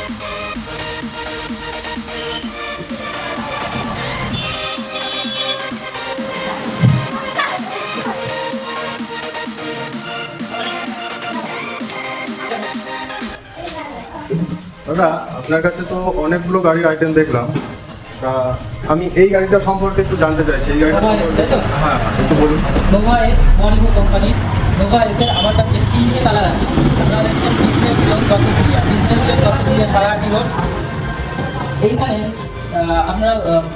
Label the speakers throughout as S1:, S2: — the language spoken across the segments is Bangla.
S1: দাদা, আপনার কাছে তো অনেকগুলো গাড়ির আইটেম দেখলাম। তা আমি এই গাড়িটা সম্পর্কে একটু জানতে চাইছি। এই গাড়িটা সম্পর্কে হ্যাঁ একটু বলুন।
S2: নোভা এস মলিভো কোম্পানি। নোভা এসের আমার কাছে 3টে কালার আছে। আপনারা দেখছেন business zone Duttapuria, business zone Duttapuria 8.5 road. এইখানে আপনারা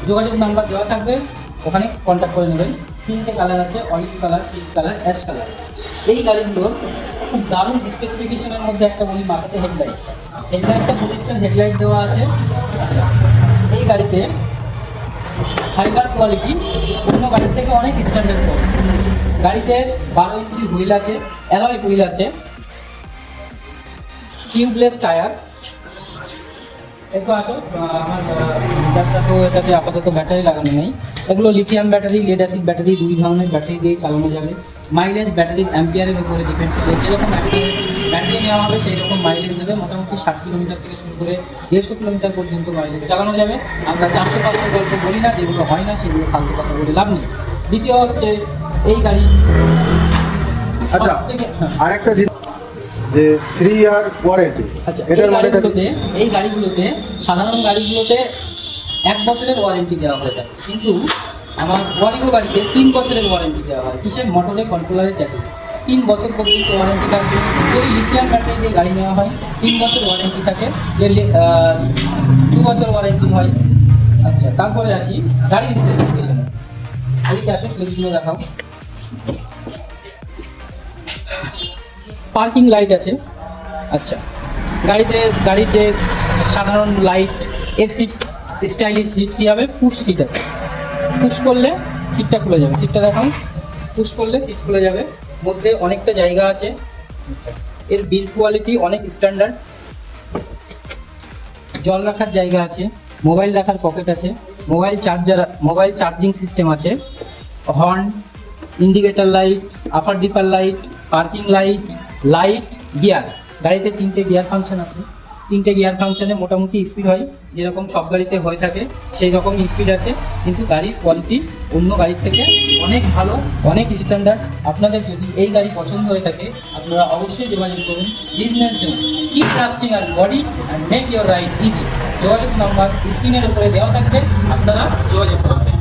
S2: যোগাযোগ নাম্বার দেওয়া থাকবে, ওখানে কন্ট্যাক্ট করে নেবেন। 3টে কালার আছে, olive colour, pink colour, ash colour. এই গাড়িগুলোর খুব দারুণ স্পেসিফিকেশনের মধ্যে একটা বলি মাথাতে হেডলাইট। হেডলাইটটা প্রজেক্টর হেডলাইট দেওয়া আছে। আচ্ছা, এই গাড়িতে ফাইবার কোয়ালিটি অন্য গাড়ির থেকে অনেক স্ট্যান্ডার্ড কম। গাড়িতে 12 ইঞ্চি হুইল আছে, অ্যালয় হুইল আছে, টিউবলেস টায়ার। একটু আসো, আমার গাড়িটা তো এটাতে আপাতত ব্যাটারি লাগানো নেই। এগুলো lithium battery, lead acid battery, 2 ধরনের ব্যাটারি দিয়ে চালানো যাবে। মাইলেজ ব্যাটারির অ্যাম্পিয়ারের উপরে ডিপেন্ড করে, যেরকম ব্যাটারি নেওয়া হবে সেই রকম মাইলেজ দেবে। মোটামুটি 60 কিলোমিটার থেকে শুরু করে 150 কিলোমিটার পর্যন্ত মাইলেজ চালানো যাবে। আমরা 400-500 গল্প বলি না, যেগুলো হয় না সেগুলো ফালতু কথা বলে লাভ নেই। দ্বিতীয় হচ্ছে এই গাড়ি।
S1: আচ্ছা, আরেকটা জিনিস যে 3 ইয়ার ওয়ারেন্টি।
S2: আচ্ছা,
S1: এটার মানেটা
S2: এই গাড়িগুলোতে সাধারণ গাড়িগুলোতে 1 বছরের ওয়ারেন্টি দেওয়া হয়ে থাকে, কিন্তু আমার ওয়ারিগো গাড়িতে 3 বছরের ওয়ারেন্টি দেওয়া হয়। কিসের? মোটরে কন্ট্রোলারের চাকরি। 3 বছর পর্যন্ত ওয়ারেন্টি থাকবে। যদি লিথিয়াম ব্যাটারি দিয়ে গাড়ি নেওয়া হয় 3 বছর ওয়ারেন্টি থাকে, 2 বছর ওয়ারেন্টি হয়। আচ্ছা, তারপরে আসি গাড়ির স্পেসিফিকেশনে। এদিকে আসো, প্লেসগুলো দেখাও। পার্কিং লাইট আছে। আচ্ছা, গাড়ির যে সাধারণ লাইট, এর সিট স্টাইলিশ সিট কী হবে? পুশ সিট আছে। পুশ করলে সিটটা খুলে যাবে। সিটটা দেখাও, পুশ করলে সিট খুলে যাবে। মধ্যে অনেকটা জায়গা আছে। এর বিল্ড কোয়ালিটি অনেক স্ট্যান্ডার্ড। জল রাখার জায়গা আছে, মোবাইল রাখার পকেট আছে, মোবাইল চার্জিং সিস্টেম আছে, horn, indicator light, upper dipper light, parking light, gear. গাড়িতে 3টে গিয়ার ফাংশন আছে। 3টে গিয়ার ফাংশনে মোটামুটি স্পিড হয় যেরকম সব গাড়িতে হয়ে থাকে, সেই রকম স্পিড আছে। কিন্তু গাড়ির কোয়ালিটি অন্য গাড়ির থেকে অনেক ভালো, অনেক স্ট্যান্ডার্ড। আপনাদের যদি এই গাড়ি পছন্দ হয়ে থাকে আপনারা অবশ্যই যোগাযোগ করুন। Business zone, keep trusting our body and make your ride easy. যোগাযোগ নাম্বার স্ক্রিনের উপরে দেওয়া থাকবে, আপনারা যোগাযোগ করবেন।